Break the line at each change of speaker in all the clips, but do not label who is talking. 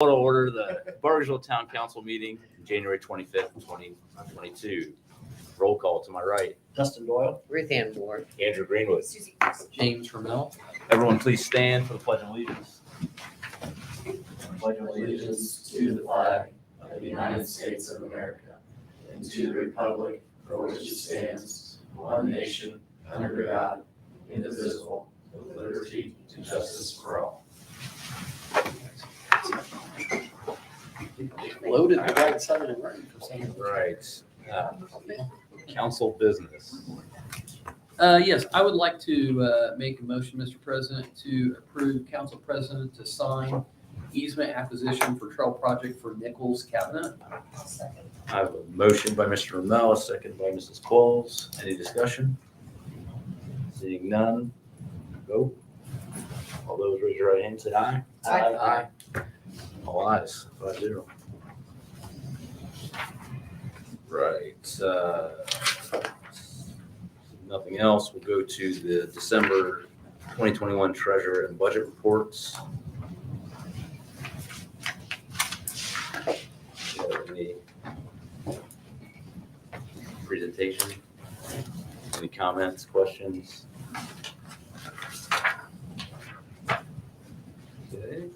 To order the Burgersville Town Council meeting, January 25th, 2022. Roll call to my right.
Dustin Doyle.
Ruth Ann Moore.
Andrew Greenwood.
James Ramel.
Everyone please stand for the Pledge of Allegiance.
Pledge allegiance to the flag of the United States of America and to the republic for which it stands, one nation, under God, indivisible, with liberty and justice for all.
Loaded the right side of the room for saying.
Right. Council business.
Yes, I would like to make a motion, Mr. President, to approve council president to sign easement acquisition for trail project for Nichols Cabinet.
I have a motion by Mr. Ramel, a second by Mrs. Qualls. Any discussion? Seeing none, vote. All those raise your right hand, say aye.
Aye.
All ayes, 5-0. Right. Nothing else. We'll go to the December 2021 treasurer and budget reports. Any presentation? Any comments, questions? Okay.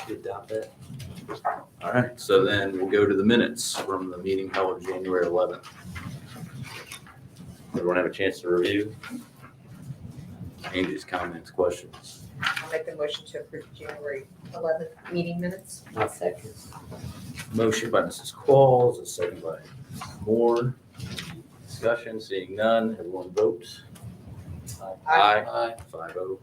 Adopt that. All right, so then we'll go to the minutes from the meeting held January 11th. Everyone have a chance to review? Changes, comments, questions?
I'll make the motion to approve January 11th meeting minutes.
I'll second.
Motion by Mrs. Qualls, a second by Mrs. Moore. Discussion, seeing none, everyone vote. Aye. 5-0.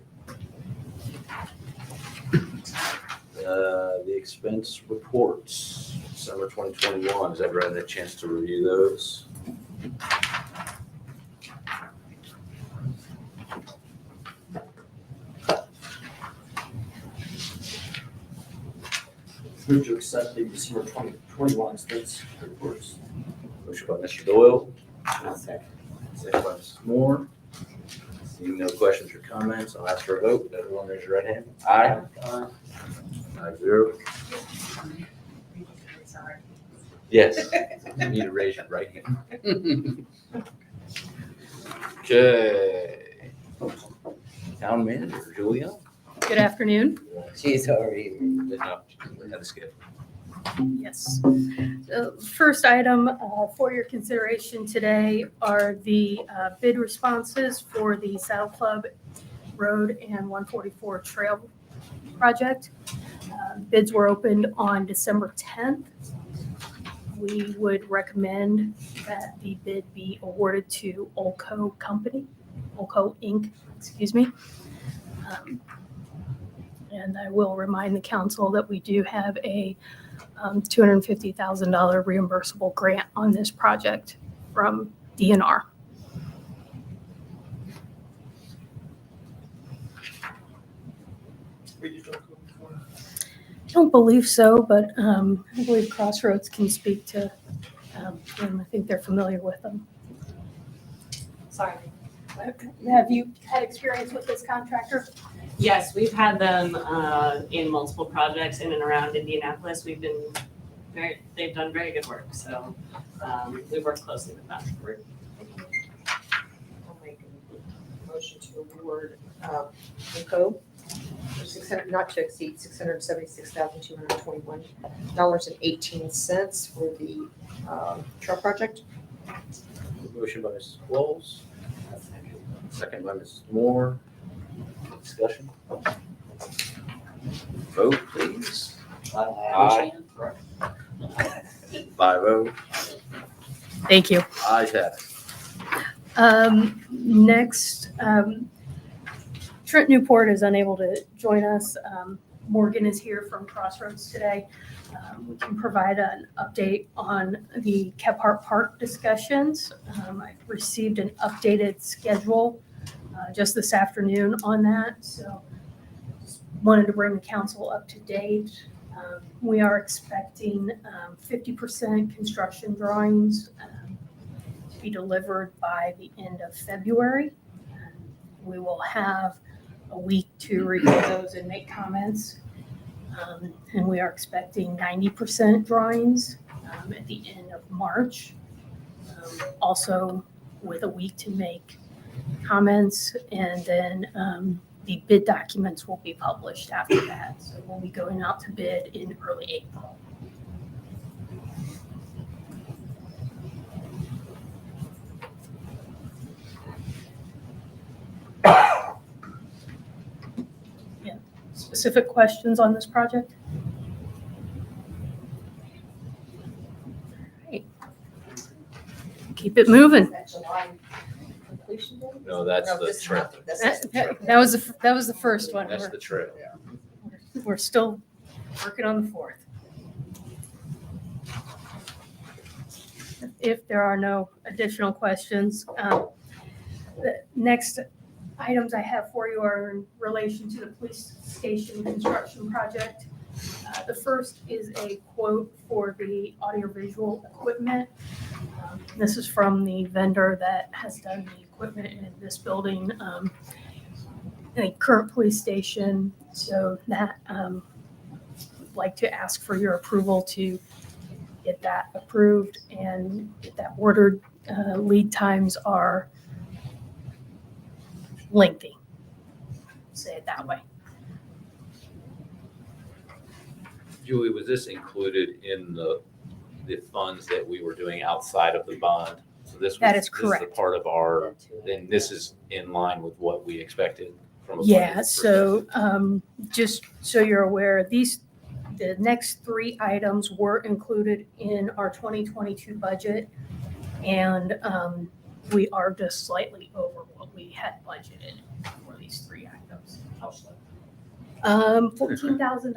The expense reports, December 2021, has everyone had a chance to review those?
Move to accept the December 2021 expense reports.
Motion by Mr. Doyle,
I'll second.
second by Mrs. Moore. Seeing no questions or comments, I'll ask for a vote. Everyone raise your right hand. Aye. 5-0.
Sorry.
Yes, you need to raise your right hand. Okay. Town manager, Julia.
Good afternoon.
She's already.
No, had to skip.
Yes. The first item for your consideration today are the bid responses for the Saddle Club Road and 144 Trail project. Bids were opened on December 10th. We would recommend that the bid be awarded to Olco Inc., excuse me. And I will remind the council that we do have a $250,000 reimbursable grant on this project from DNR. I don't believe so, but I believe Crossroads can speak to them. I think they're familiar with them.
Sorry.
Have you had experience with this contractor?
Yes, we've had them in multiple projects in and around Indianapolis. They've done very good work, so we've worked closely with them.
I'll make a motion to award Inco for not to exceed $676,221.18 for the trail project.
Motion by Mrs. Qualls, second by Mrs. Moore. Discussion? Vote, please. Aye. 5-0.
Thank you.
Ayes have it.
Next, Trent Newport is unable to join us. Morgan is here from Crossroads today. We can provide an update on the Kephart Park discussions. I received an updated schedule just this afternoon on that, so just wanted to bring the council up to date. We are expecting 50% construction drawings to be delivered by the end of February. We will have a week to review those and make comments. And we are expecting 90% drawings at the end of March. Also with a week to make comments, and then the bid documents will be published after that. So we'll be going out to bid in early April. Yeah. Specific questions on this project? All right. Keep it moving.
Is that July completion date?
No, that's
No,
the
this is
trail.
not- this is the trail.
That was the first one.
That's the trail.
We're still working on the fourth. If there are no additional questions, the next items I have for you are in relation to the police station construction project. The first is a quote for the audiovisual equipment. This is from the vendor that has done the equipment in this building, the current police station. So that, I'd like to ask for your approval to get that approved and get that ordered. Lead times are lengthy, say it that way.
Julie, was this included in the funds that we were doing outside of the bond? So this was,
That is
this
correct.
a part of our, then this is in line with what we expected from a
Yeah,
budget
so
perspective.
just so you're aware, the next three items were included in our 2022 budget. And we are just slightly over what we had budgeted for these three items. $14,000.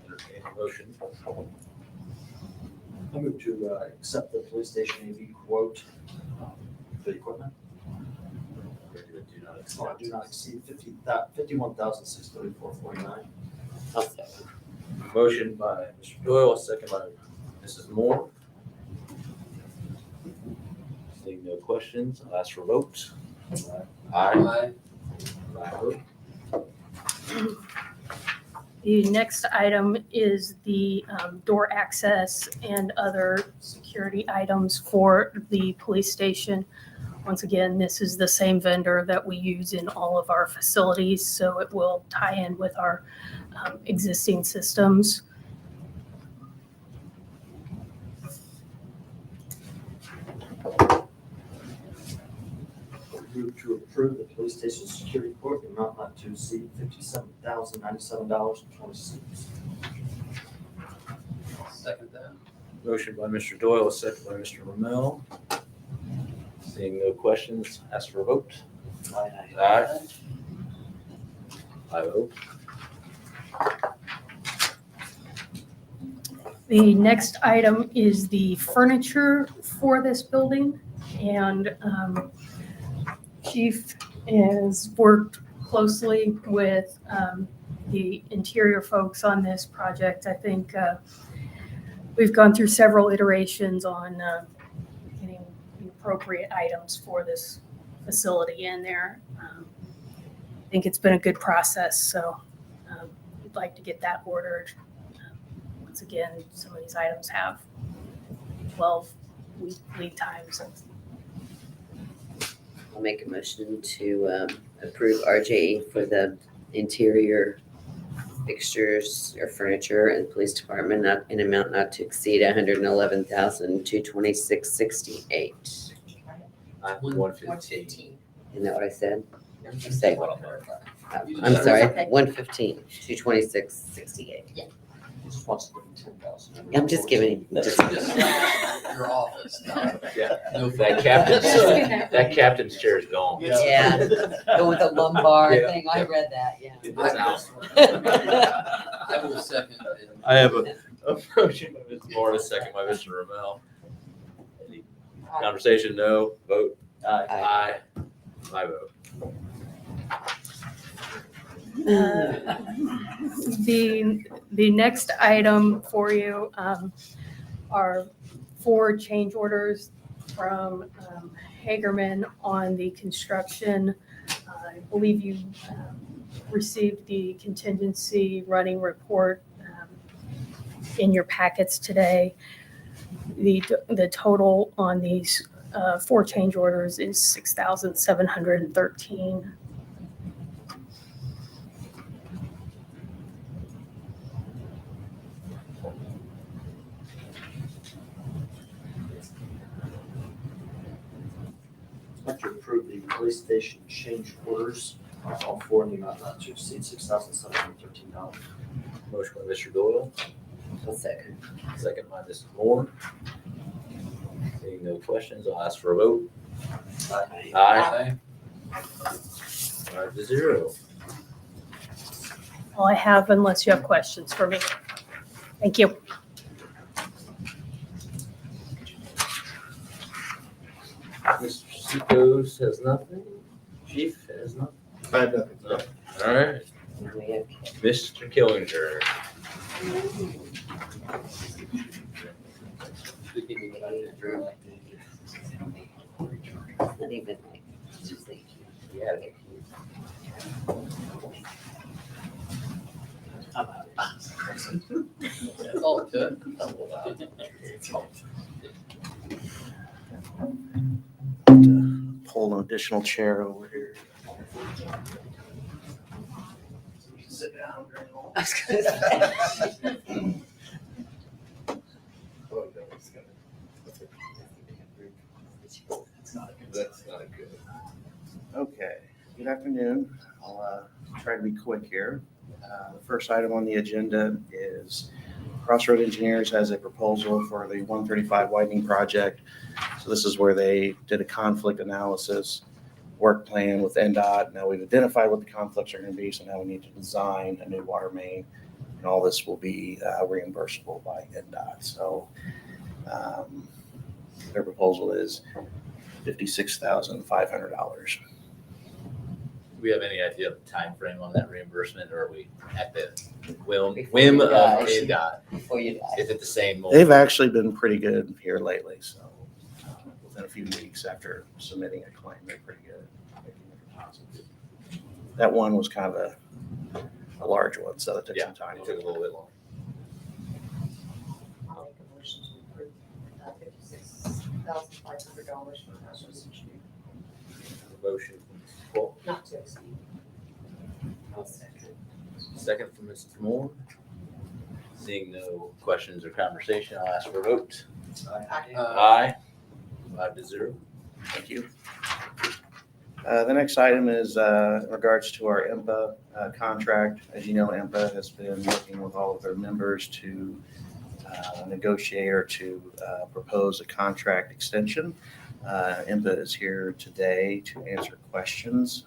Entertain a motion.
I move to accept the police station AV quote for the equipment. Do not exceed 51,634.49.
I'll second.
Motion by Mr. Doyle, second by Mrs. Moore. Seeing no questions, I'll ask for votes. Aye. Aye vote.
The next item is the door access and other security items for the police station. Once again, this is the same vendor that we use in all of our facilities, so it will tie in with our existing systems.
Move to approve the police station security quote, the amount not to exceed $57,097.20.
Second that.
Motion by Mr. Doyle, second by Mr. Rommel. Seeing no questions, ask for a vote. Aye. I vote.
The next item is the furniture for this building, and Chief has worked closely with the interior folks on this project. I think we've gone through several iterations on getting the appropriate items for this facility in there. I think it's been a good process, so we'd like to get that ordered. Once again, some of these items have 12-week lead times.
I'll make a motion to approve RJE for the interior fixtures or furniture in the police department, not in amount not to exceed $111,226.68.
115.
Isn't that what I said? Say,
You
I'm
just-
sorry,
Okay.
115, 226.68.
Just wants to give him 10,000.
I'm just giving,
Just your office.
Yeah.
No
That captain's chair is gone.
Yeah. Go with the lumbar
Yeah.
thing, I read that, yeah.
It's out.
I will second it.
I have a motion by Mr. Moore, a second by Mr. Rommel. Any conversation? No. Vote? Aye. I vote.
The next item for you are 4 change orders from Hagerman on the construction. I believe you received the contingency running report in your packets today. The total on these 4 change orders is $6,713.
I'd like to approve the police station change orders, all 4 in the amount not to exceed $6,713.
Motion by Mr. Doyle,
I'll second.
second by Mrs. Moore. Seeing no questions, I'll ask for a vote. Aye. 5-0.
All I have, unless you have questions for me. Thank you.
Mr. Seacos has nothing. Chief has nothing.
I have nothing.
No. All right,
And we have
Mr. Killinger.
not even like, just like,
Yeah.
That's all it took.
Pull an additional chair over here. Sit down.
I was gonna say.
That's not good.
Okay, good afternoon. I'll try to be quick here. The first item on the agenda is Crossroad Engineers has a proposal for the 135 widening project. So this is where they did a conflict analysis, work plan with NDOT. Now we've identified what the conflicts are going to be, so now we need to design a new water main, and all this will be reimbursable by NDOT. So their proposal is $56,500.
Do we have any idea of the time frame on that reimbursement, or are we at the whim
Before you
of
die.
NDOT?
Before you die.
Is it the same?
They've actually been pretty good here lately, so within a few weeks after submitting a claim, they're pretty good at making a deposit. That one was kind of a large one, so it took
Yeah,
some time.
it took a little bit longer.
I'll make a motion to approve $56,500 for Crossroads Engineering,
Motion from Mrs. Cole,
not to exceed.
I'll second.
second from Mrs. Moore. Seeing no questions or conversation, I'll ask for a vote. Aye. 5-0.
Thank you. The next item is in regards to our IMPA contract. As you know, IMPA has been working with all of their members to negotiate or to propose a contract extension. IMPA is here today to answer questions.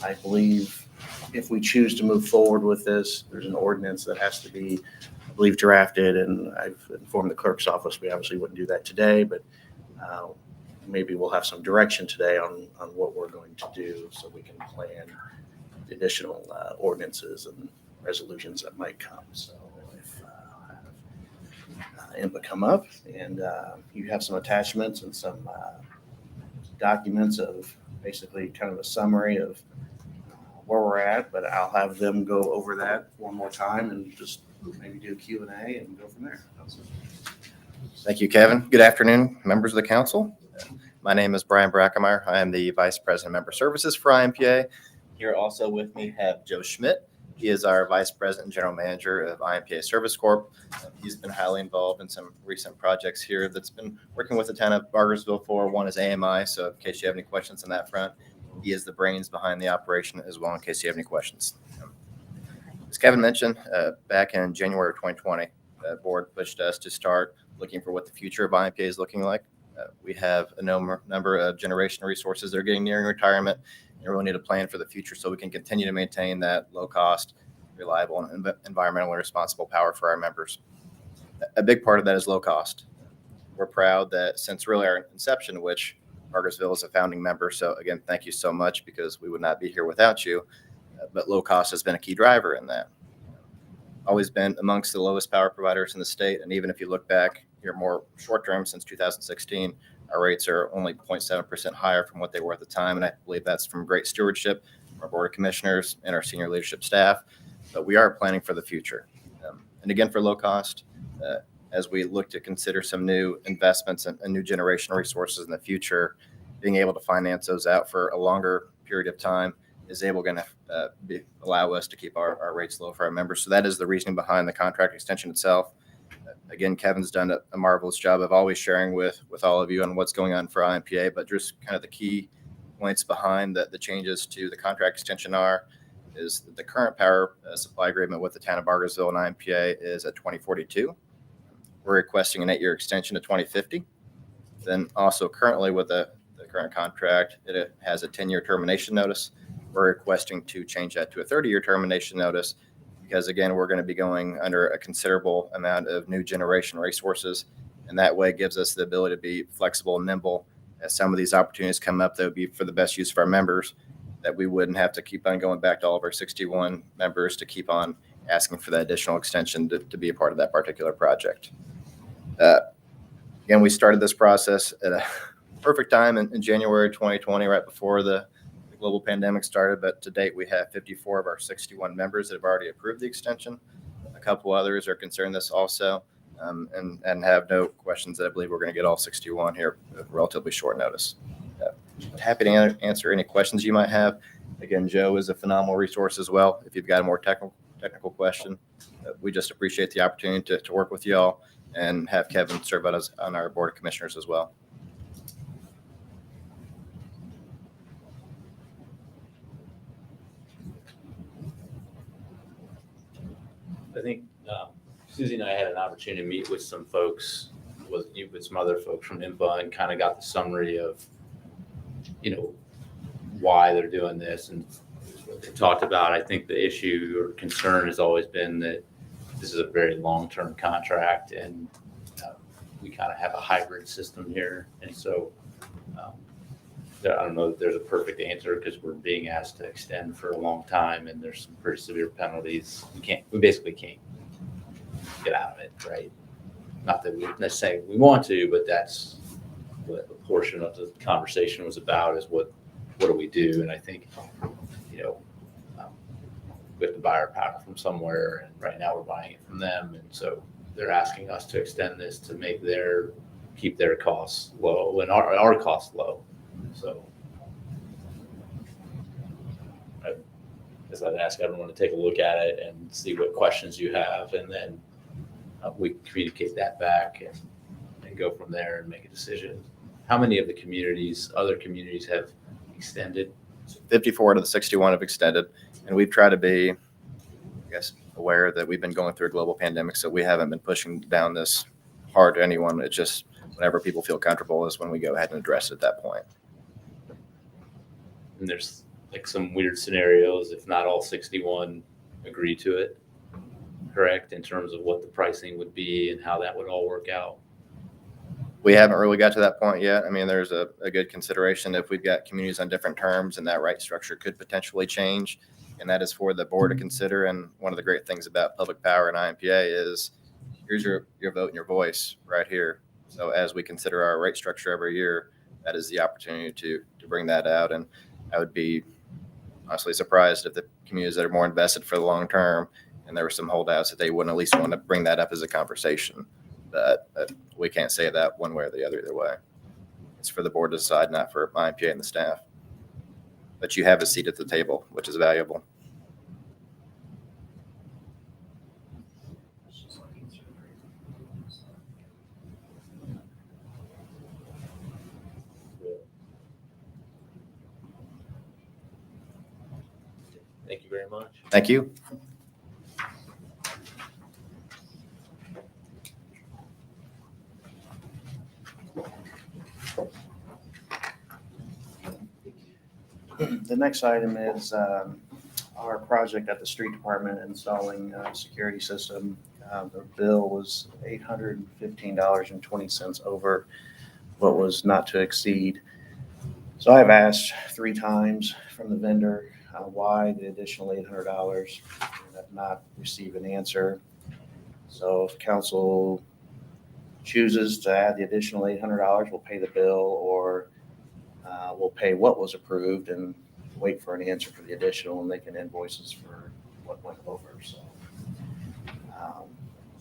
I believe if we choose to move forward with this, there's an ordinance that has to be, I believe, drafted, and I've informed the clerk's office we obviously wouldn't do that today, but maybe we'll have some direction today on what we're going to do so we can plan the additional ordinances and resolutions that might come. So if IMPA come up and you have some attachments and some documents of basically kind of a summary of where we're at, but I'll have them go over that one more time and just maybe do a Q&A and go from there.
Thank you, Kevin. Good afternoon, members of the council. My name is Brian Brackemeyer. I am the Vice President, Member Services for IMPA. Here also with me have Joe Schmidt. He is our Vice President and General Manager of IMPA Service Corp. He's been highly involved in some recent projects here that's been working with the town of Bargersville for. One is AMI, so in case you have any questions on that front, he is the brains behind the operation as well in case you have any questions. As Kevin mentioned, back in January of 2020, the board pushed us to start looking for what the future of IMPA is looking like. We have a number of generation resources that are getting nearing retirement, and we really need a plan for the future so we can continue to maintain that low cost, reliable, and environmentally responsible power for our members. A big part of that is low cost. We're proud that since really our inception, which Bargersville is a founding member, so again, thank you so much because we would not be here without you, but low cost has been a key driver in that. always been amongst the lowest power providers in the state. And even if you look back here more short term since 2016, our rates are only 0.7% higher from what they were at the time. And I believe that's from great stewardship from our Board of Commissioners and our senior leadership staff. But we are planning for the future. And again, for low cost, as we look to consider some new investments and new generation resources in the future, being able to finance those out for a longer period of time is going to allow us to keep our rates low for our members. So that is the reasoning behind the contract extension itself. Again, Kevin's done a marvelous job of always sharing with all of you on what's going on for IMPA, but just kind of the key points behind the changes to the contract extension is that the current power supply agreement with the town of Bargersville and IMPA is at 2042. We're requesting an 8-year extension to 2050. Then also currently with the current contract, it has a 10-year termination notice. We're requesting to change that to a 30-year termination notice because, again, we're going to be going under a considerable amount of new generation resources. And that way gives us the ability to be flexible and nimble as some of these opportunities come up that would be for the best use of our members, that we wouldn't have to keep on going back to all of our 61 members to keep on asking for that additional extension to be a part of that particular project. Again, we started this process at a perfect time in January 2020, right before the global pandemic started. But to date, we have 54 of our 61 members that have already approved the extension. A couple others are considering this also, and have no questions that I believe we're going to get all 61 here at relatively short notice. Happy to answer any questions you might have. Again, Joe is a phenomenal resource as well. If you've got a more technical question, we just appreciate the opportunity to work with y'all and have Kevin serve on our Board of Commissioners as well.
I think Susie and I had an opportunity to meet with some folks, with some other folks from IMPA, and kind of got the summary of, why they're doing this and what they talked about. I think the issue or concern has always been that this is a very long-term contract, and we kind of have a hybrid system here. And so I don't know that there's a perfect answer because we're being asked to extend for a long time, and there's some pretty severe penalties. We basically can't get out of it, right? Not that we necessarily we want to, but that's what a portion of the conversation was about, is what do we do? And I think, we have to buy our power from somewhere, and right now we're buying it from them. And so they're asking us to extend this to keep their costs low and our costs low. So I guess I'd ask everyone to take a look at it and see what questions you have, and then we communicate that back and go from there and make a decision. How many of the other communities have extended? 54
to the 61 have extended, and we've tried to be, I guess, aware that we've been going through a global pandemic, so we haven't been pushing down this hard to anyone. It's just whenever people feel comfortable is when we go ahead and address it at that point.
And there's like some weird scenarios if not all 61 agree to it, correct, in terms of what the pricing would be and how that would all work out?
We haven't really got to that point yet. I mean, there's a good consideration if we've got communities on different terms, and that right structure could potentially change, and that is for the board to consider. And one of the great things about public power and IMPA is here's your vote and your voice right here. So as we consider our rate structure every year, that is the opportunity to bring that out. And I would be honestly surprised if the communities that are more invested for the long term, and there were some holdouts, that they wouldn't at least want to bring that up as a conversation. But we can't say that one way or the other either way. It's for the board to decide, not for IMPA and the staff. But you have a seat at the table, which is valuable.
Thank you very much.
Thank you.
The next item is our project at the street department installing a security system. The bill was $815.20 over what was not to exceed. So I've asked 3 times from the vendor why the additional $800. We have not received an answer. So if council chooses to add the additional $800, we'll pay the bill, or we'll pay what was approved and wait for an answer for the additional, and they can invoice us for what went over. So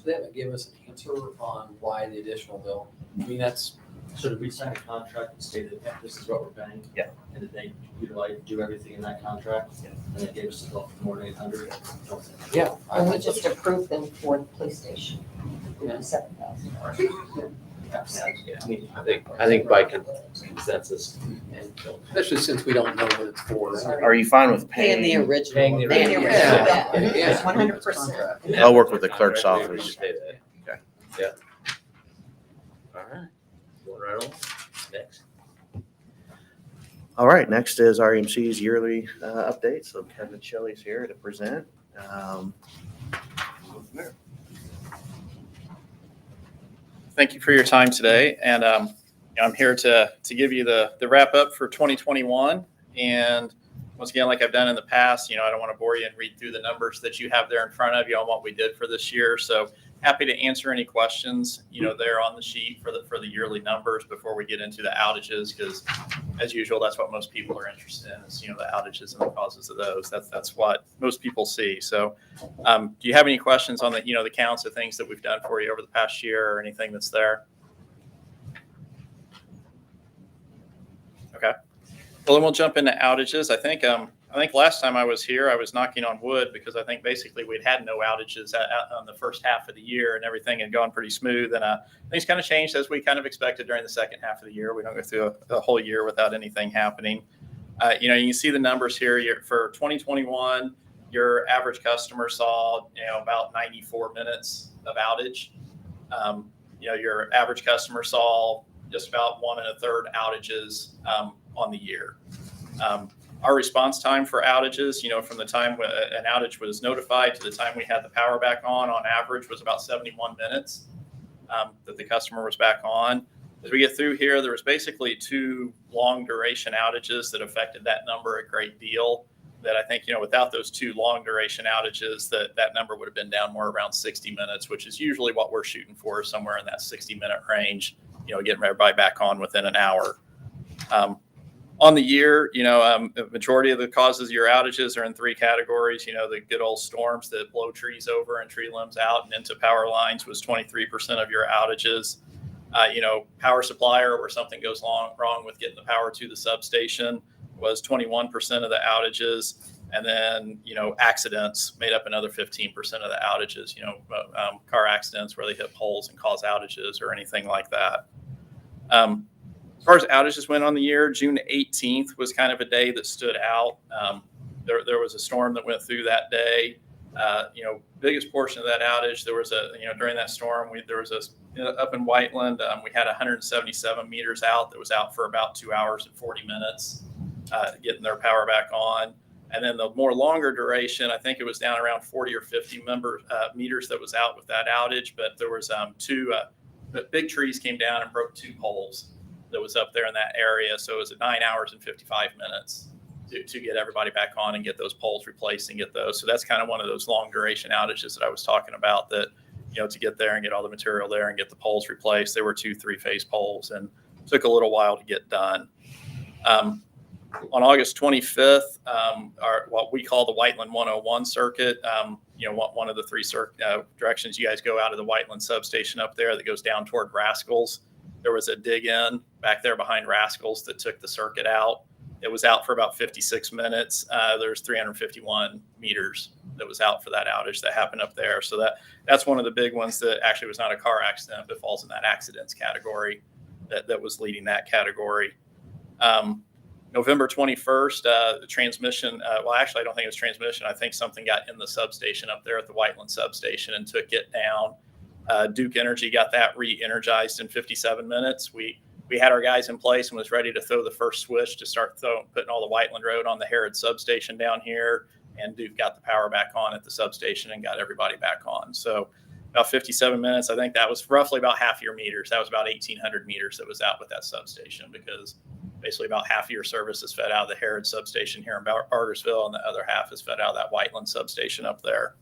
So they haven't given us an answer on why the additional bill. I mean, that's,
So did we sign a contract and stated, this is what we're paying?
Yeah.
And did they do everything in that contract?
Yeah.
And they gave us a bill for more than 800?
yeah.
And we just approved them for the police station,
Yeah.
$7,000.
I think by consensus.
Especially since we don't know what it's for.
are you fine with
Paying the
paying?
original.
Paying the
Paying the
original.
original
Yeah.
bill.
Yeah.
It's 100%.
I'll work with the clerk's
Contract, we
office.
can pay that.
Okay.
Yeah. All right. Going right on. Next.
All right, next is RMC's yearly update. So Kevin Shelley's here to present.
Thank you for your time today. And I'm here to give you the wrap up for 2021. And once again, like I've done in the past, I don't want to bore you and read through the numbers that you have there in front of you on what we did for this year. So happy to answer any questions, there on the sheet for the yearly numbers before we get into the outages, because as usual, that's what most people are interested in is, the outages and the causes of those. That's what most people see. So do you have any questions on the counts of things that we've done for you over the past year or anything that's there? Okay. Well, then we'll jump into outages. I think last time I was here, I was knocking on wood because I think basically we'd had no outages on the first half of the year and everything had gone pretty smooth. And things kind of changed as we kind of expected during the second half of the year. We don't go through a whole year without anything happening. You can see the numbers here. For 2021, your average customer saw about 94 minutes of outage. Your average customer saw just about 1 1/3 outages on the year. Our response time for outages, from the time an outage was notified to the time we had the power back on average was about 71 minutes that the customer was back on. As we get through here, there was basically 2 long duration outages that affected that number a great deal. That I think, without those 2 long duration outages, that number would have been down more around 60 minutes, which is usually what we're shooting for, somewhere in that 60-minute range, getting everybody back on within an hour. On the year, the majority of the causes of your outages are in 3 categories. The good old storms that blow trees over and tree limbs out and into power lines was 23% of your outages. Power supplier, where something goes wrong with getting the power to the substation, was 21% of the outages. And then, accidents made up another 15% of the outages, car accidents where they hit poles and cause outages or anything like that. As far as outages went on the year, June 18th was kind of a day that stood out. There was a storm that went through that day. Biggest portion of that outage, there was during that storm, there was up in Whiteland, we had 177 meters out that was out for about 2 hours and 40 minutes, getting their power back on. And then the more longer duration, I think it was down around 40 or 50 meters that was out with that outage. But there was 2 big trees came down and broke 2 poles that was up there in that area. So it was 9 hours and 55 minutes to get everybody back on and get those poles replaced and get those. So that's kind of one of those long duration outages that I was talking about, that, to get there and get all the material there and get the poles replaced. There were 2 3-phase poles and took a little while to get done. On August 25th, what we call the Whiteland 101 circuit, one of the 3 directions you guys go out of the Whiteland substation up there that goes down toward Rascals. There was a dig in back there behind Rascals that took the circuit out. It was out for about 56 minutes. There's 351 meters that was out for that outage that happened up there. So that's one of the big ones that actually was not a car accident, but falls in that accidents category that was leading that category. November 21st, the transmission, actually, I don't think it was transmission. I think something got in the substation up there at the Whiteland substation and took it down. Duke Energy got that re-energized in 57 minutes. We had our guys in place and was ready to throw the first switch to start putting all the Whiteland Road on the Harrod substation down here. And Duke got the power back on at the substation and got everybody back on. So about 57 minutes, I think that was roughly about half your meters. That was about 1,800 meters that was out with that substation, because basically about half of your service is fed out of the Harrod substation here in Bargersville, and the other half is fed out of that Whiteland substation up there.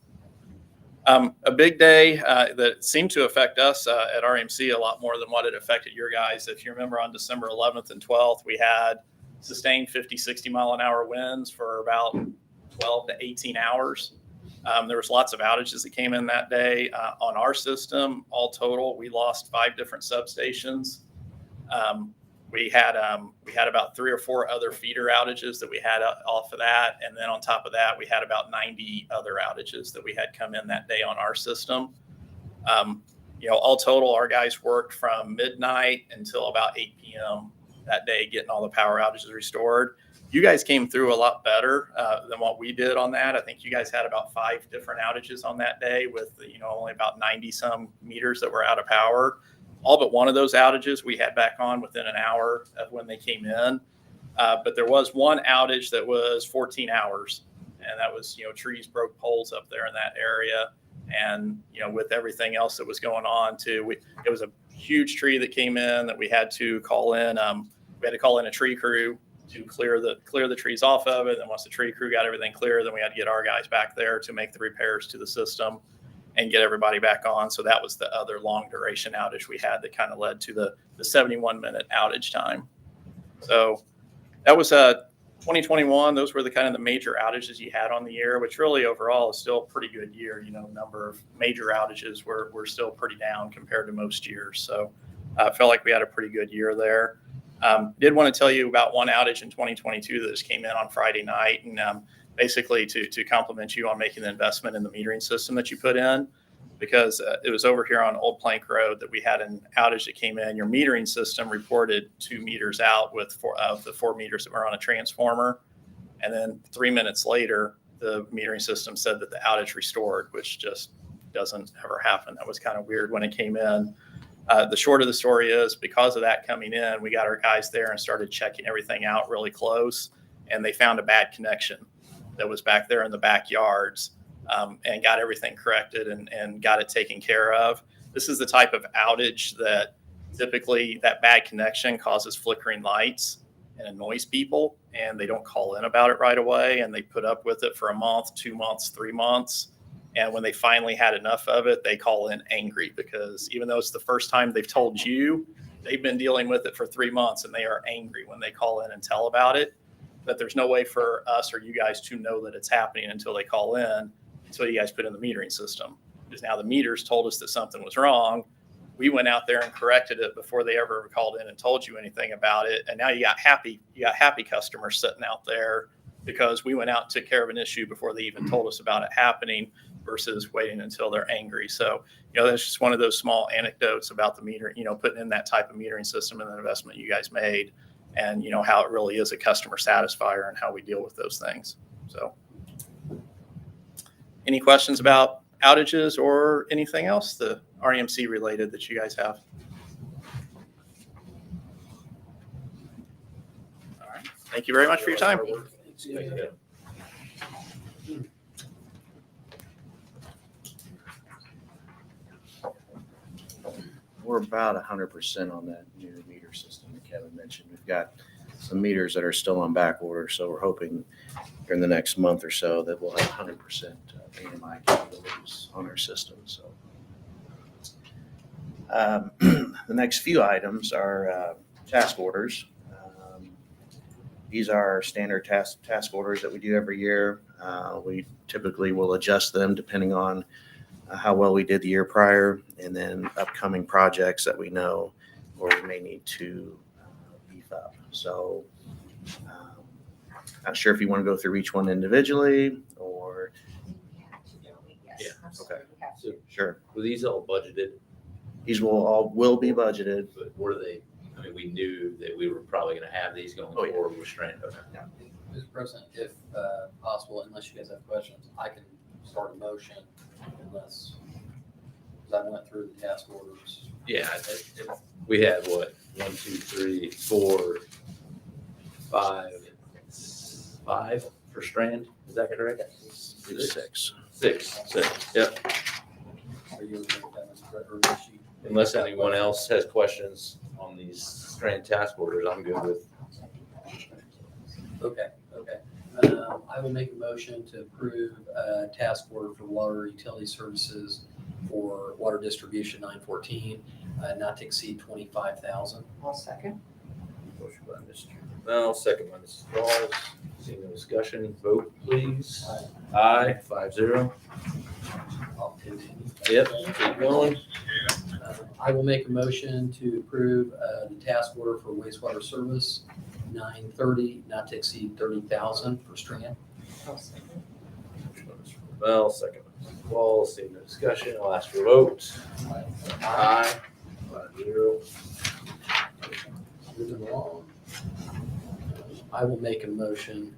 A big day that seemed to affect us at RMC a lot more than what it affected your guys. If you remember, on December 11th and 12th, we had sustained 50, 60 mile an hour winds for about 12 to 18 hours. There was lots of outages that came in that day on our system. All total, we lost 5 different substations. We had about 3 or 4 other feeder outages that we had off of that. And then on top of that, we had about 90 other outages that we had come in that day on our system. All total, our guys worked from midnight until about 8 p.m. that day, getting all the power outages restored. You guys came through a lot better than what we did on that. I think you guys had about 5 different outages on that day with, only about 90 some meters that were out of power. All but one of those outages we had back on within an hour of when they came in. But there was one outage that was 14 hours. And that was, trees broke poles up there in that area. And, with everything else that was going on too, it was a huge tree that came in that we had to call in. We had to call in a tree crew to clear the trees off of it. And once the tree crew got everything clear, then we had to get our guys back there to make the repairs to the system and get everybody back on. So that was the other long duration outage we had that kind of led to the 71-minute outage time. So that was 2021. Those were the kind of the major outages you had on the year, which really overall is still a pretty good year. Number of major outages were still pretty down compared to most years. So I felt like we had a pretty good year there. Did want to tell you about one outage in 2022 that just came in on Friday night, and basically to compliment you on making the investment in the metering system that you put in, because it was over here on Old Plank Road that we had an outage that came in. Your metering system reported 2 meters out with 4 of the 4 meters that were on a transformer. And then 3 minutes later, the metering system said that the outage restored, which just doesn't ever happen. That was kind of weird when it came in. The short of the story is, because of that coming in, we got our guys there and started checking everything out really close. And they found a bad connection that was back there in the backyards, and got everything corrected and got it taken care of. This is the type of outage that typically that bad connection causes flickering lights and annoys people, and they don't call in about it right away, and they put up with it for a month, 2 months, 3 months. And when they finally had enough of it, they call in angry, because even though it's the first time they've told you, they've been dealing with it for 3 months, and they are angry when they call in and tell about it. But there's no way for us or you guys to know that it's happening until they call in, until you guys put in the metering system. Because now the meters told us that something was wrong. We went out there and corrected it before they ever called in and told you anything about it. And now you got happy customers sitting out there because we went out and took care of an issue before they even told us about it happening, versus waiting until they're angry. So, that's just one of those small anecdotes about the meter, putting in that type of metering system and the investment you guys made, and, how it really is a customer satisfier and how we deal with those things. So any questions about outages or anything else, the REMC related, that you guys have? All right. Thank you very much for your time.
We're about 100% on that new meter system that Kevin mentioned. We've got some meters that are still on back order, so we're hoping during the next month or so that we'll have 100% AMI capabilities on our system. So the next few items are task orders. These are standard task orders that we do every year. We typically will adjust them depending on how well we did the year prior, and then upcoming projects that we know or we may need to beef up. So not sure if you want to go through each one individually or.
Yeah.
Okay.
So
Sure.
were these all budgeted?
These will be budgeted.
But were they, we knew that we were probably going to have these going forward with strand. Okay.
Mr. President, if possible, unless you guys have questions, I can start a motion unless, because I went through the task orders.
Yeah, we had what, 1, 2, 3, 4, 5 for strand. Is that correct?
6.
6. Yep.
Are you okay with that, Mr. President, or is she-
Unless anyone else has questions on these strand task orders, I'm good with
Okay. I will make a motion to approve task order for water utility services for water distribution 914, not to exceed 25,000.
I'll second.
Motion by Mr. Bell, second by Mrs. Walls. Seeing no discussion, vote please. Aye, 5-0.
I'll continue.
Yep, keep going.
I will make a motion to approve the task order for wastewater service 930, not to exceed 30,000 for Strand.
I'll second.
Motion by Mr. Bell, second by Mrs. Walls. Seeing no discussion, I'll ask for a vote. Aye, 5-0.
Moving along. I will make a motion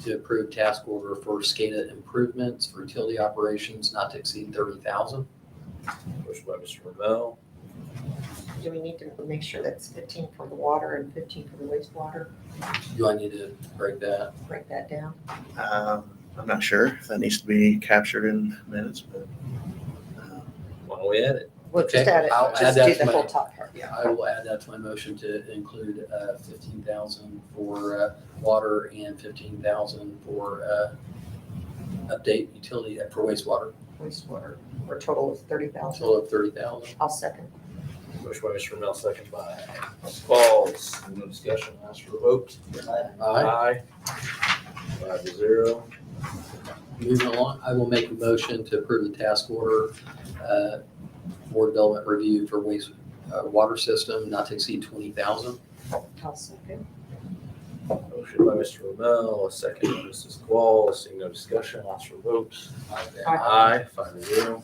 to approve task order for SCADA improvements for utility operations not to exceed 30,000.
Motion by Mr. Bell.
Do we need to make sure that's 15 for the water and 15 for the wastewater?
Do I need to break that?
Break that down.
I'm not sure if that needs to be captured in minutes, but
Why don't we add it?
We'll just
Okay,
add it,
I'll add
just
that
do
to
the
my-
whole top part, yeah.
I will add that to my motion to include 15,000 for water and 15,000 for update utility for wastewater,
Wastewater, for a total of 30,000.
total of 30,000.
I'll second.
Motion by Mr. Bell, second by Mrs. Walls. No discussion, I'll ask for a vote.
Aye.
5-0.
Moving along, I will make a motion to approve the task order for development review for waste water system not to exceed 20,000.
I'll second.
Motion by Mr. Romel, a second by Mrs. Qual. Seeing no discussion, I'll ask for a vote. Aye, 5-0.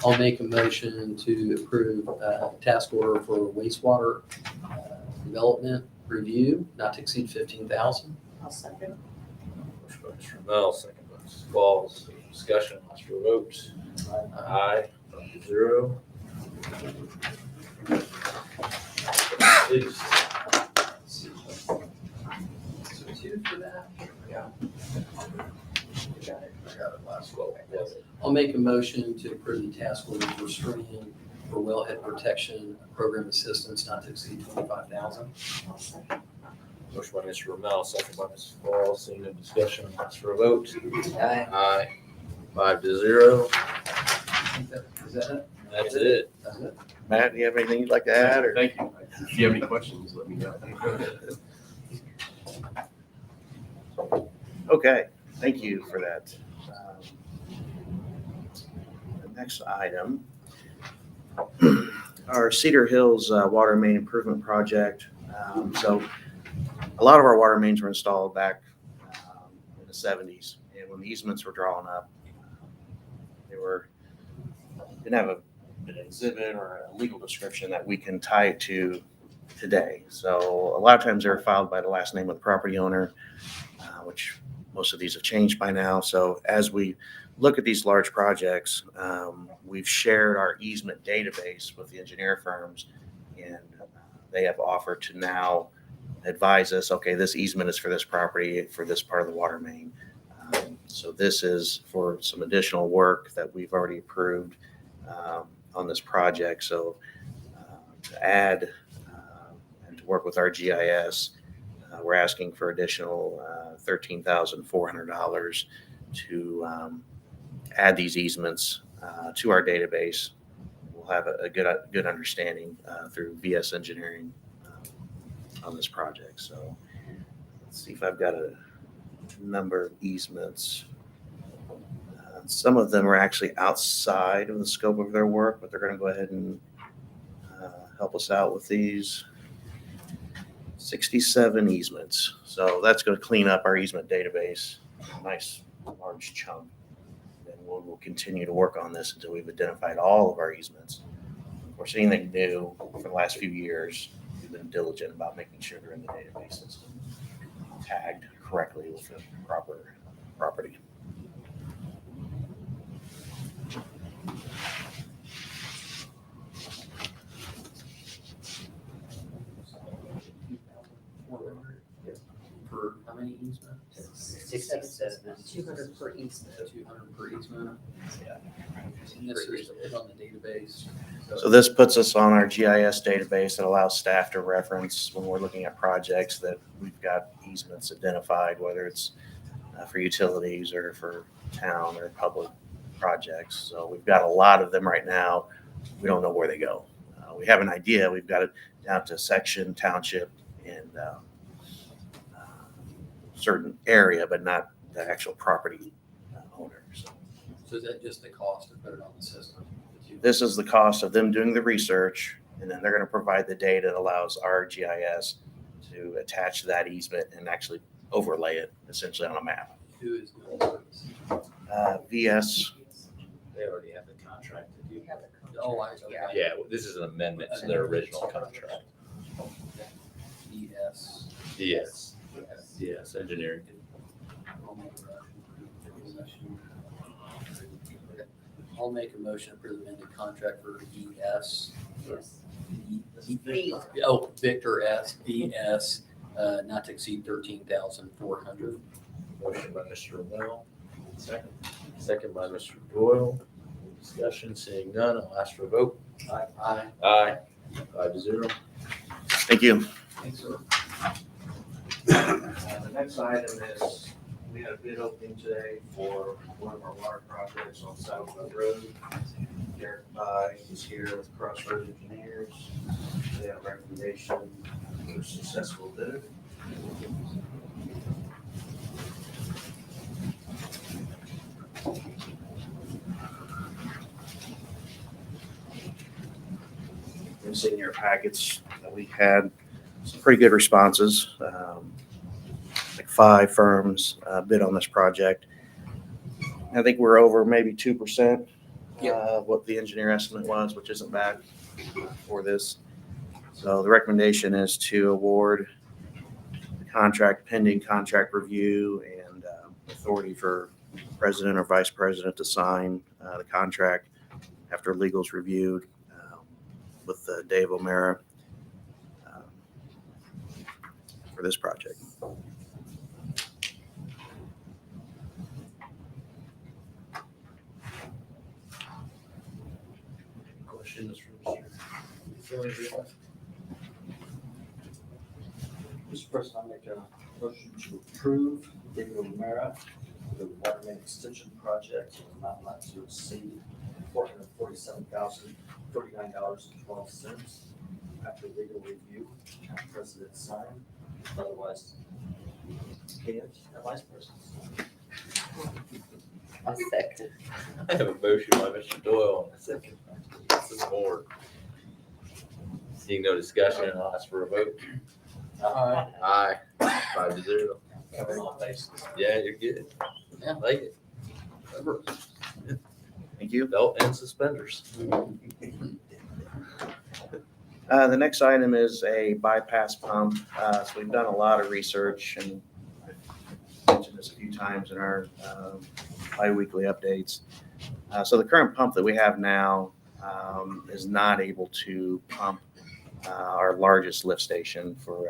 I'll make a motion to approve task order for wastewater development review not to exceed 15,000.
I'll second.
Motion by Mr. Romel, second by Mrs. Qual. Seeing no discussion, I'll ask for a vote. Aye, 5-0. Please.
So two for that?
Yeah.
Got it. I got it last quote. Yes. I'll make a motion to approve the task order for Stream for wellhead protection program assistance not to exceed 25,000.
I'll second.
Motion by Mr. Romel, second by Mrs. Qual. Seeing no discussion, I'll ask for a vote. Aye, 5-0.
Is that it?
That's it.
That's it?
Matt, do you have anything you'd like to add, or?
Thank you. If you have any questions, let me know.
Okay, thank you for that. The next item, our Cedar Hills water main improvement project. So a lot of our water mains were installed back in the 70s, and when the easements were drawn up, they didn't have an exhibit or a legal description that we can tie it to today. So a lot of times they're filed by the last name of the property owner, which most of these have changed by now. So as we look at these large projects, we've shared our easement database with the engineer firms, and they have offered to now advise us, okay, this easement is for this property, for this part of the water main. So this is for some additional work that we've already approved on this project. So to add and to work with our GIS, we're asking for additional $13,400 to add these easements to our database. We'll have a good understanding through VS Engineering on this project. So let's see if I've got a number of easements. Some of them are actually outside of the scope of their work, but they're going to go ahead and help us out with these 67 easements. So that's going to clean up our easement database, a nice large chunk. And we'll continue to work on this until we've identified all of our easements. Of course, anything new for the last few years, we've been diligent about making sure they're in the database system, tagged correctly with the proper property.
For how many easements?
67 200 per easement.
200 per easement. And this is to put on the database.
So this puts us on our GIS database that allows staff to reference when we're looking at projects that we've got easements identified, whether it's for utilities or for town or public projects. So we've got a lot of them right now. We don't know where they go. We have an idea. We've got it down to section, township, and certain area, but not the actual property owner.
So is that just the cost to put it on the system?
This is the cost of them doing the research, and then they're going to provide the data that allows our GIS to attach to that easement and actually overlay it essentially on a map.
Who is doing this?
VS,
They already have the contract to do.
Oh, okay.
Yeah, this is an amendment to their original contract.
ES.
Yes, yes, engineering.
I'll make a motion for the amended contract for ES. Oh, Victor S, ES, not to exceed 13,400.
Motion by Mr. Will. Second. Second by Mr. Doyle. Discussion, seeing none, I'll ask for a vote.
Aye.
Aye. 5-0.
thank you.
Thanks, sir.
The next item is, we had a bid opening today for one of our water projects on Southwood Road. Derek By is here with Crossroads Engineers. They have a recommendation for successful bid. You've seen in your packets that we had some pretty good responses. Like 5 firms bid on this project. I think we're over maybe 2% what the engineer estimate was, which isn't bad for this. So the recommendation is to award the contract pending contract review and authority for president or vice president to sign the contract after legal's reviewed with Dave O'Mara for this project.
Questions from Mr.
Mr. President, I make a motion to approve David O'Mara for the water main extension project in an amount not to exceed $447,039.12 after legal review. President sign, otherwise can't, and vice president sign.
I'll second.
I have a motion by Mr. Doyle and a second by Mrs. Moore. Seeing no discussion, I'll ask for a vote. Aye. 5-0.
Covering all bases.
Yeah, you're good.
Yeah.
Like it.
Thank you.
Belt and suspenders.
The next item is a bypass pump. So we've done a lot of research, and I've mentioned this a few times in our bi-weekly updates. So the current pump that we have now is not able to pump our largest lift station for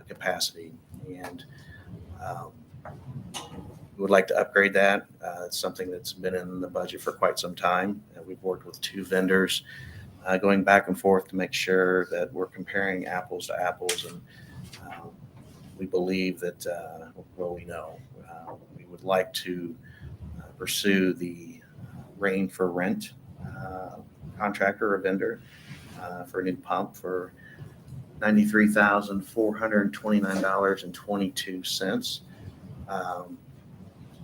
capacity. And we would like to upgrade that. It's something that's been in the budget for quite some time. We've worked with 2 vendors going back and forth to make sure that we're comparing apples to apples. And we believe that, well, we know, we would like to pursue the rain for rent contractor or vendor for a new pump for $93,429.22.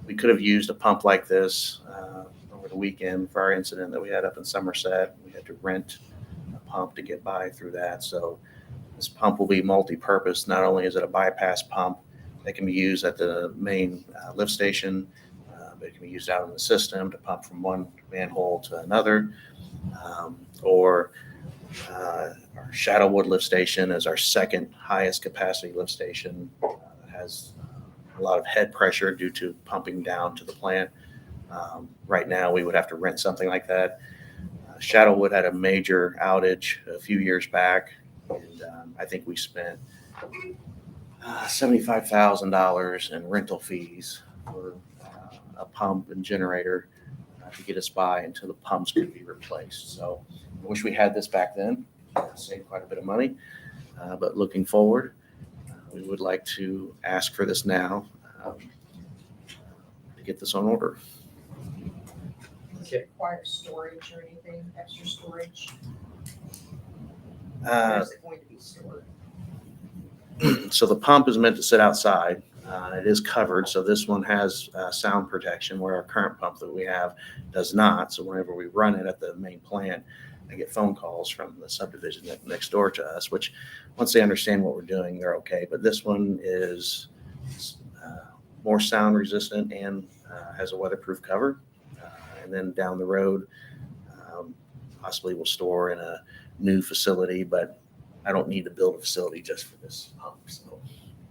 We could have used a pump like this over the weekend for our incident that we had up in Somerset. We had to rent a pump to get by through that. So this pump will be multi-purpose. Not only is it a bypass pump that can be used at the main lift station, but it can be used out in the system to pump from one manhole to another. Or our Shadowwood lift station is our second highest capacity lift station. It has a lot of head pressure due to pumping down to the plant. Right now, we would have to rent something like that. Shadowwood had a major outage a few years back, and I think we spent $75,000 in rental fees for a pump and generator to get us by until the pumps could be replaced. So I wish we had this back then, saved quite a bit of money. But looking forward, we would like to ask for this now to get this on order.
Does it require storage or anything, extra storage? Or
Uh,
is it going to be stored?
So the pump is meant to sit outside. It is covered, so this one has sound protection where our current pump that we have does not. So whenever we run it at the main plant, I get phone calls from the subdivision next door to us, which once they understand what we're doing, they're okay. But this one is more sound resistant and has a weatherproof cover. And then down the road, possibly we'll store in a new facility, but I don't need to build a facility just for this pump. So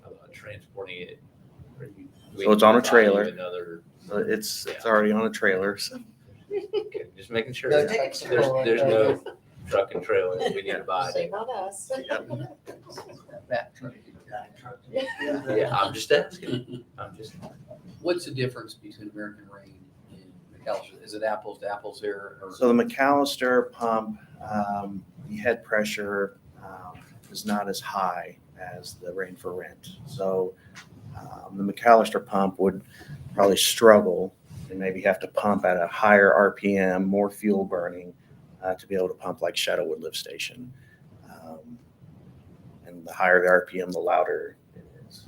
How about transporting it? Are you
So it's on a
waiting to buy
trailer.
Another,
it's already on a trailer. So
okay, just making sure.
No,
There's
take it to Corolla.
no truck and trailer that we need to buy.
Save on us.
That truck.
Yeah, I'm just asking.
What's the difference between American Rain and McAllister? Is it apples to apples here? Or?
So the McAllister pump, the head pressure is not as high as the Rain for Rent. So the McAllister pump would probably struggle and maybe have to pump at a higher RPM, more fuel burning to be able to pump like Shadowwood Lift Station. And the higher the RPM, the louder it is.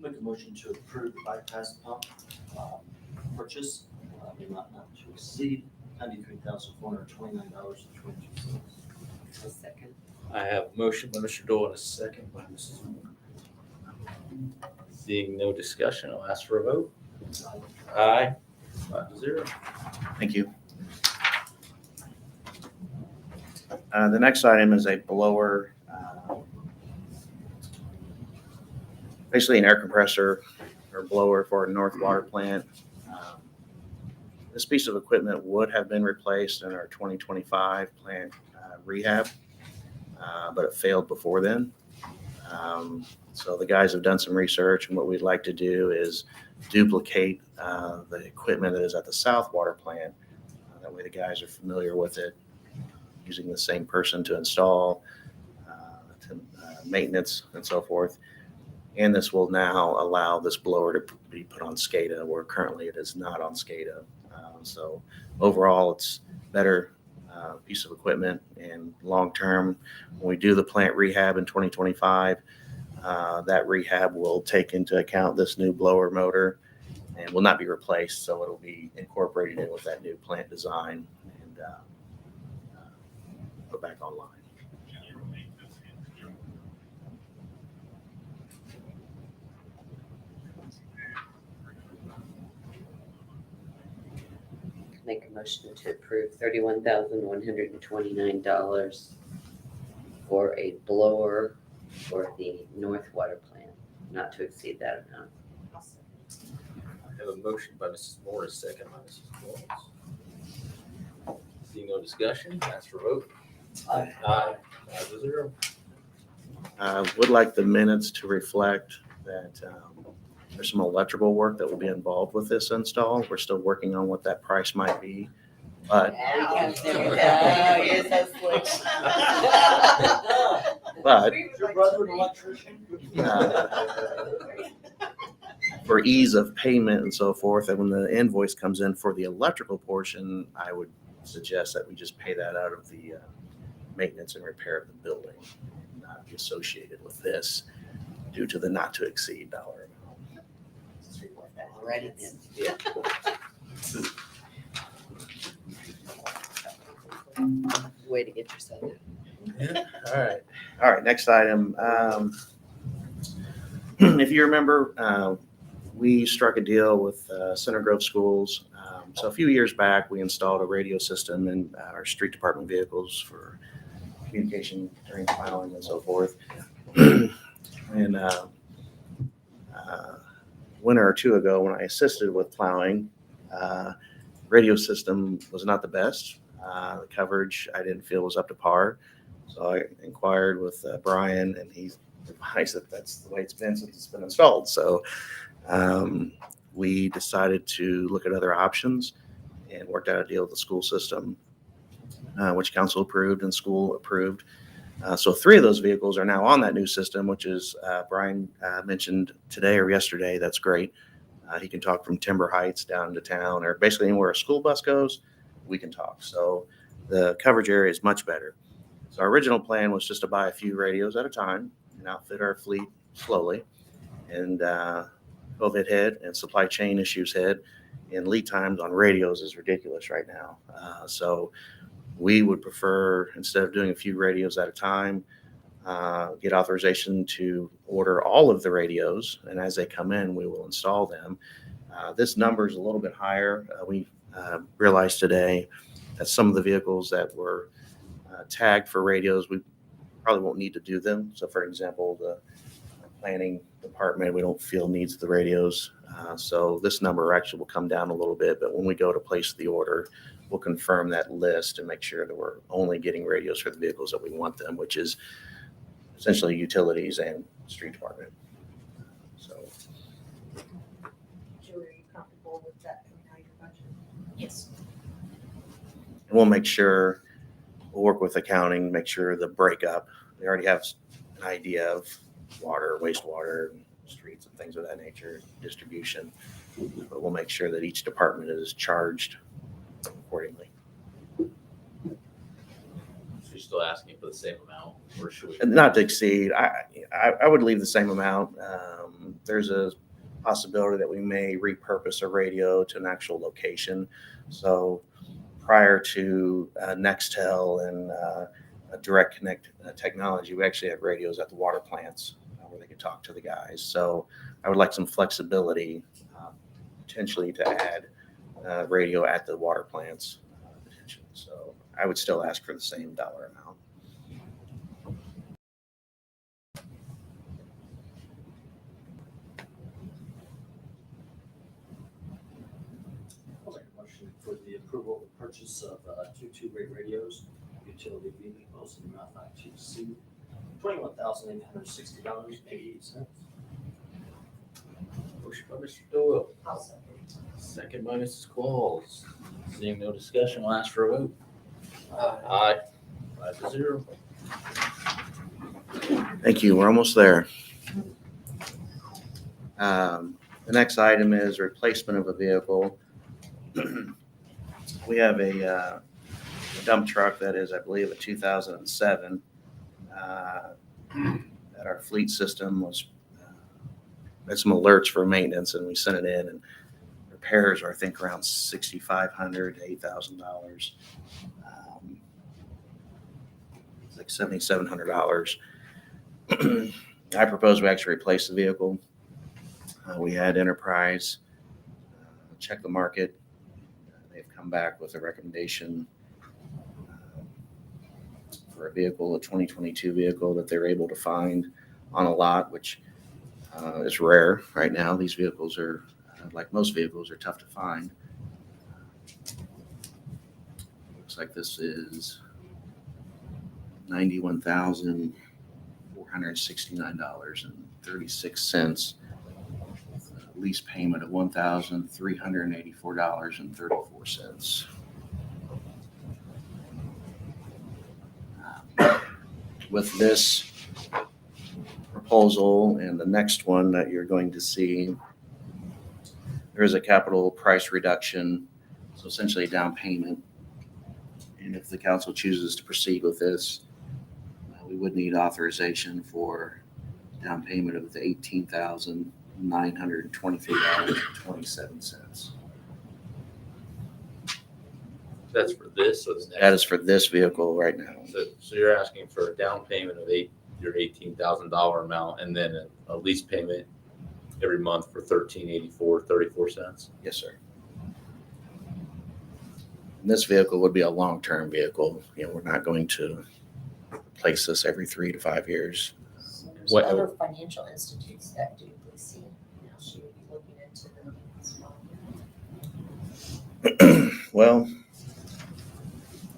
Make a motion to approve the bypass pump purchase, the amount not to exceed $93,429.22.
A second.
I have a motion by Mr. Dole and a second by Mrs. Moore. Seeing no discussion, I'll ask for a vote. Aye. 5-0.
Thank you. The next item is a blower, basically an air compressor or blower for a North Water plant. This piece of equipment would have been replaced in our 2025 plant rehab, but it failed before then. So the guys have done some research, and what we'd like to do is duplicate the equipment that is at the South Water plant. That way the guys are familiar with it, using the same person to install, maintenance, and so forth. And this will now allow this blower to be put on SCADA, where currently it is not on SCADA. So overall, it's better piece of equipment, and long-term, when we do the plant rehab in 2025, that rehab will take into account this new blower motor and will not be replaced. So it'll be incorporated in with that new plant design and put back online.
Make a motion to approve $31,129 for a blower for the North Water plant, not to exceed that amount.
I have a motion by Mrs. Moore, a second by Mrs. Walls. Seeing no discussion, ask for a vote.
Aye.
Aye. 5-0.
Would like the minutes to reflect that there's some electrical work that will be involved with this install. We're still working on what that price might be, but but
Your brother an electrician?
for ease of payment and so forth, and when the invoice comes in for the electrical portion, I would suggest that we just pay that out of the maintenance and repair of the building, not be associated with this due to the not to exceed dollar amount.
Already then.
Yeah.
Way to get yourself in.
All right. All right, next item. If you remember, we struck a deal with Center Grove Schools. So a few years back, we installed a radio system in our street department vehicles for communication during plowing and so forth. And winter or two ago, when I assisted with plowing, radio system was not the best. The coverage I didn't feel was up to par. So I inquired with Brian, and he advise that that's the way it's been since it's been installed. So we decided to look at other options and worked out a deal with the school system, which council approved and school approved. So 3 of those vehicles are now on that new system, which is Brian mentioned today or yesterday. That's great. He can talk from Timber Heights down to town, or basically anywhere a school bus goes, we can talk. So the coverage area is much better. So our original plan was just to buy a few radios at a time and outfit our fleet slowly. And COVID hit and supply chain issues hit, and lead times on radios is ridiculous right now. So we would prefer, instead of doing a few radios at a time, get authorization to order all of the radios, and as they come in, we will install them. This number is a little bit higher. We realized today that some of the vehicles that were tagged for radios, we probably won't need to do them. So, for example, the planning department, we don't feel needs the radios. So this number actually will come down a little bit, but when we go to place the order, we'll confirm that list and make sure that we're only getting radios for the vehicles that we want them, which is essentially utilities and street department. So
Julie, are you comfortable with that coming out of your budget?
Yes.
and we'll make sure, we'll work with accounting, make sure the breakup, they already have an idea of water, wastewater, streets and things of that nature, distribution, but we'll make sure that each department is charged accordingly.
So you're still asking for the same amount, or should we?
And not to exceed, I would leave the same amount. There's a possibility that we may repurpose a radio to an actual location. So prior to Nextel and Direct Connect technology, we actually have radios at the water plants where they can talk to the guys. So I would like some flexibility, potentially to add radio at the water plants. Potentially. So I would still ask for the same dollar amount.
I'll make a motion for the approval of the purchase of 2 two-way radios, utility vehicles, in the amount not to exceed $21,860.88.
Motion by Mr. Doyle,
I'll second.
second by Mrs. Qualls. Seeing no discussion, we'll ask for a vote.
Uh,
Aye. 5-0.
Thank you. We're almost there. The next item is replacement of a vehicle. We have a dump truck that is, I believe, a 2007. That our fleet system was had some alerts for maintenance, and we sent it in, and repairs are, I think, around $6,500 to $8,000. It's like $7,700. I propose we actually replace the vehicle. We had Enterprise check the market. They've come back with a recommendation for a vehicle, a 2022 vehicle that they're able to find on a lot, which is rare right now. These vehicles are, like most vehicles, are tough to find. Looks like this is $91,469.36. Lease payment of $1,384.34. With this proposal and the next one that you're going to see, there is a capital price reduction, so essentially a down payment. And if the council chooses to proceed with this, we would need authorization for down payment of the $18,923.27.
That's for this or the next?
That is for this vehicle right now.
So you're asking for a down payment of your $18,000 amount, and then a lease payment every month for $13.84.34.
Yes, sir. And this vehicle would be a long-term vehicle. You know, we're not going to replace this every 3 to 5 years.
So there's
What-
other financial institutes that do leasing. Now she would be looking into them as well.
Well,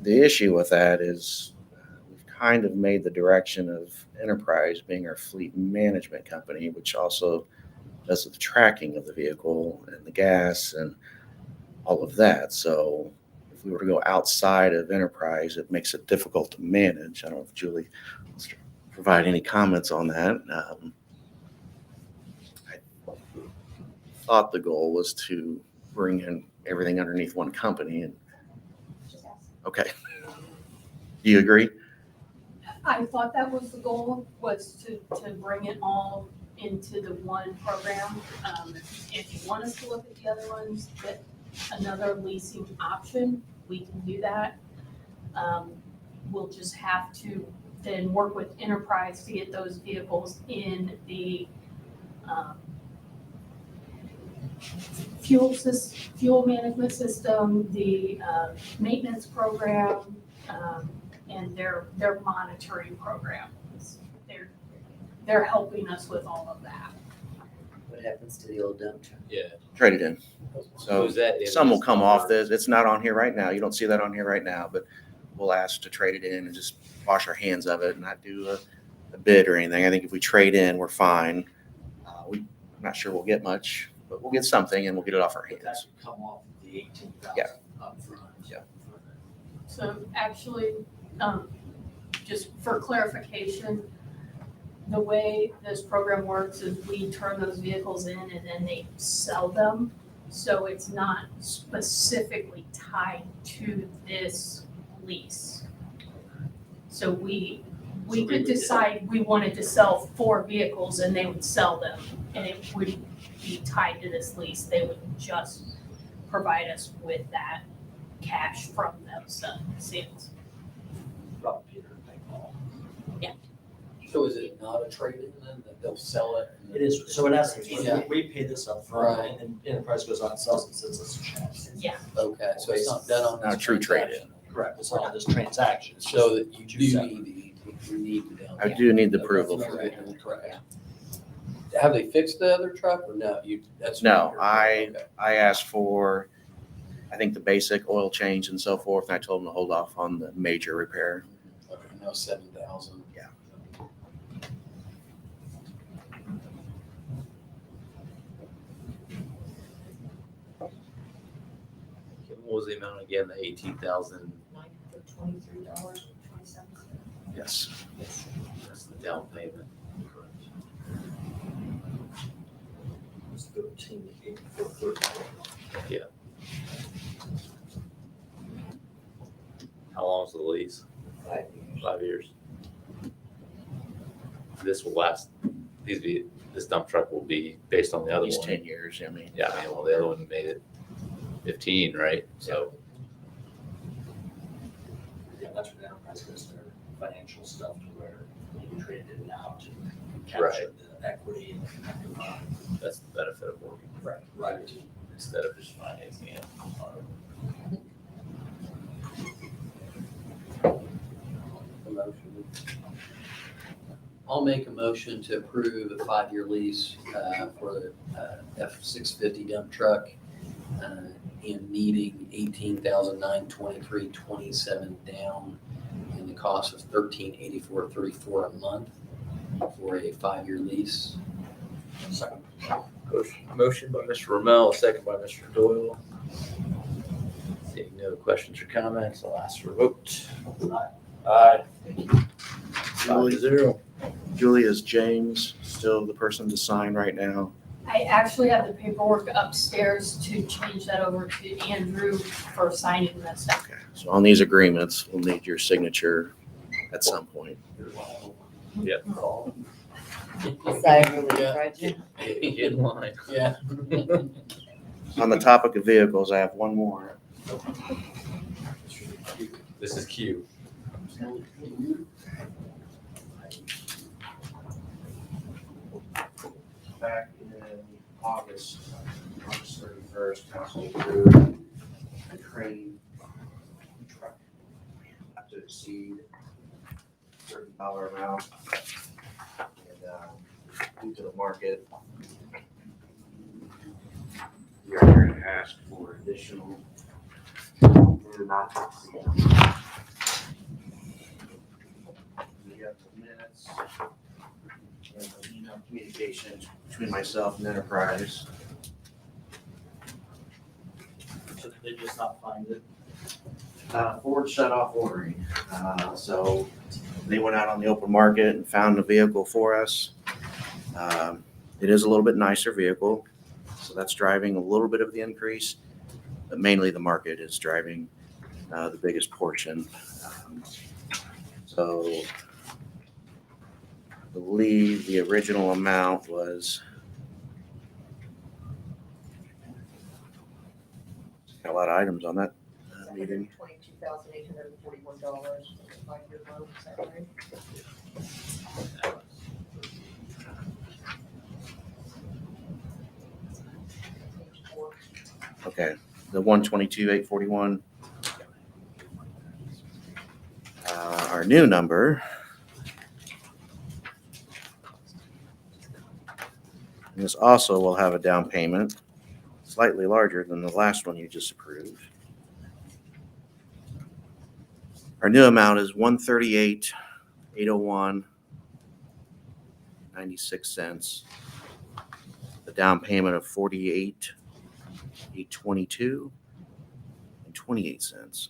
the issue with that is we've kind of made the direction of Enterprise being our fleet management company, which also does the tracking of the vehicle and the gas and all of that. So if we were to go outside of Enterprise, it makes it difficult to manage. I don't know if Julie wants to provide any comments on that. I thought the goal was to bring in everything underneath one company. And okay, do you agree?
I thought that was the goal, was to bring it all into the one program. If you want us to look at the other ones, get another leasing option, we can do that. We'll just have to then work with Enterprise to get those vehicles in the fuel management system, the maintenance program, and their monitoring program. They're helping us with all of that.
What happens to the old dump truck?
Yeah.
Trade it in. So
Who's that?
some will come off this. It's not on here right now. You don't see that on here right now, but we'll ask to trade it in and just wash our hands of it and not do a bid or anything. I think if we trade in, we're fine. I'm not sure we'll get much, but we'll get something and we'll get it off our
But that
hands.
would come off of the 18,000
Yeah.
upfront.
Yeah.
So actually, just for clarification, the way this program works is we turn those vehicles in and then they sell them. So it's not specifically tied to this lease. So we could decide we wanted to sell 4 vehicles and they would sell them and it wouldn't be tied to this lease. They would just provide us with that cash from those sales.
Rob Peter and Peg Paul.
So is it not a trade-in then, that they'll sell it? and
It is, so in essence,
Yeah.
we pay this up front,
Right.
and then Enterprise goes out and sells it, sends us a check.
Yeah.
Okay, so it's not done on
Not a
this
true trade-in.
transaction.
Correct, it's not on this transaction. It's
So
just
that you
two
do
separate.
need you need the down.
I do need the approval for
Okay,
that.
correct. Have they fixed the other truck or no? That's.
No,
Okay.
I asked for, I think the basic oil change and so forth, and I told them to hold off on the major repair.
Okay, no, 7,000.
Yeah.
What was the amount again? The 18,000?
$23.27.
Yes.
That's the down payment.
It's 13,844.
How long is the lease? 5 years. This will last, this dump truck will be based on the
At
other
least
one.
10 years, I mean.
Yeah, I mean, well, the other one made it 15, right? So,
Yeah, that's when Enterprise does their financial stuff to where you can trade it in and out to
Right.
capture the equity and
that's the benefit of working
right.
instead of just financing it.
A motion. I'll make a motion to approve a 5-year lease for the F-650 dump truck and needing $18,923.27 down and the cost of $1384.34 a month for a 5-year lease.
Second.
Motion by Mr. Rommel, second by Mr. Doyle. Seeing no questions or comments, I'll ask for a vote. Aye. 5-0.
Julie, is James still the person to sign right now?
I actually have the paperwork upstairs to change that over to Andrew for signing this stuff.
Okay, so on these agreements, we'll need your signature at some point.
Yep.
Sign release project.
Get in line.
Yeah.
On the topic of vehicles, I have one more.
This is Q.
Back in August 31st, council approved a crane truck not to exceed a certain dollar amount. And due to the market, we are here to ask for additional not to exceed. got the minutes and the email communications between myself and Enterprise.
So did they just not find it?
Ford shut off ordering. So they went out on the open market and found a vehicle for us. It is a little bit nicer vehicle, so that's driving a little bit of the increase, but mainly the market is driving the biggest portion. So I believe the original amount was got a lot of items on that meeting.
$22,841 for the 5-year loan, is that right? Page 4.
Okay, the 122,841. Our new number. And this also will have a down payment slightly larger than the last one you just approved. Our new amount is 138,801.96. The down payment of 48,822.28.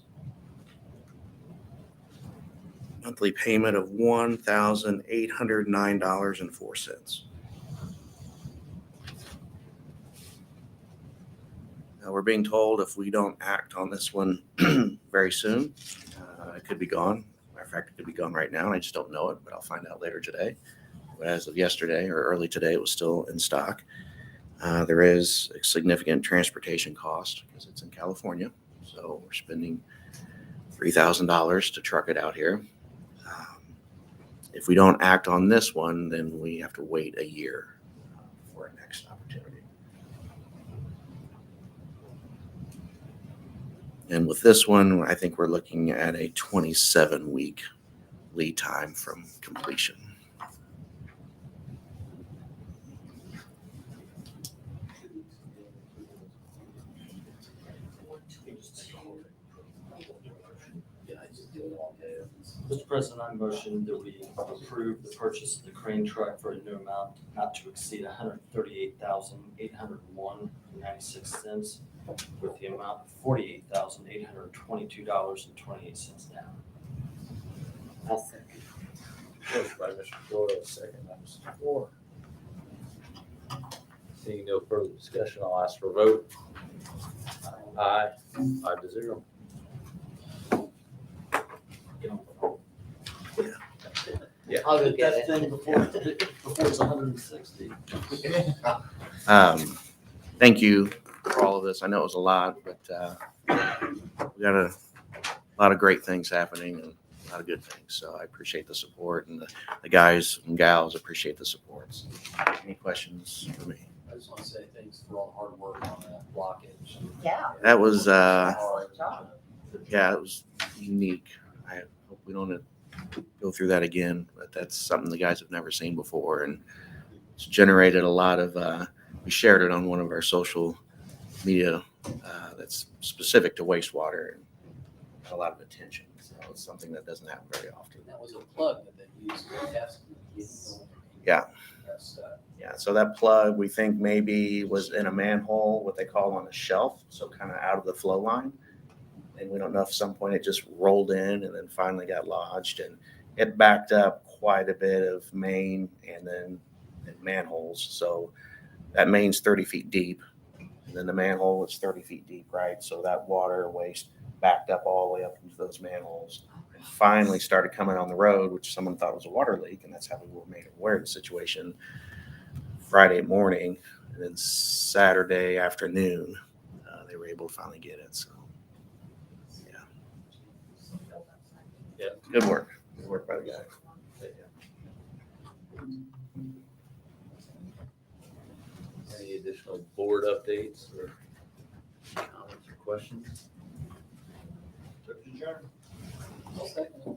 Monthly payment of $1,809.04. Now, we're being told if we don't act on this one very soon, it could be gone. Matter of fact, it could be gone right now, and I just don't know it, but I'll find out later today. But as of yesterday or early today, it was still in stock. There is a significant transportation cost because it's in California, so we're spending $3,000 to truck it out here. If we don't act on this one, then we have to wait a year for our next opportunity. And with this one, I think we're looking at a 27-week lead time from completion.
Mr. President, I motion that we approve the purchase of the crane truck for a new amount not to exceed $138,801.96 with the amount of $48,822.28 down.
I'll second.
Motion by Mr. Doyle, second by Mr. Moore. Seeing no further discussion, I'll ask for a vote. Aye, 5-0.
I'll go get it.
That thing before it's 160.
Thank you for all of this. I know it was a lot, but we got a lot of great things happening and a lot of good things. So I appreciate the support, and the guys and gals appreciate the support. So, any questions for me?
I just want to say thanks for all the hard work on that blockage.
Yeah.
That was
Hard
job.
yeah, it was unique. I hope we don't go through that again, but that's something the guys have never seen before, and it's generated a lot of. We shared it on one of our social media that's specific to wastewater, and got a lot of attention. So it's something that doesn't happen very often.
That was a plug that they used to test.
Yeah.
That's,
Yeah, so that plug we think maybe was in a manhole, what they call on a shelf, so kind of out of the flow line. And we don't know if at some point it just rolled in and then finally got lodged, and it backed up quite a bit of main and then manholes. So that main's 30 feet deep, and then the manhole is 30 feet deep, right? So that water waste backed up all the way up into those manholes and finally started coming on the road, which someone thought was a water leak, and that's how we were made aware of the situation Friday morning. And then Saturday afternoon, they were able to finally get it. So yeah, good work. Good work by the guys.
Any additional board updates or comments or questions?
I'll second it.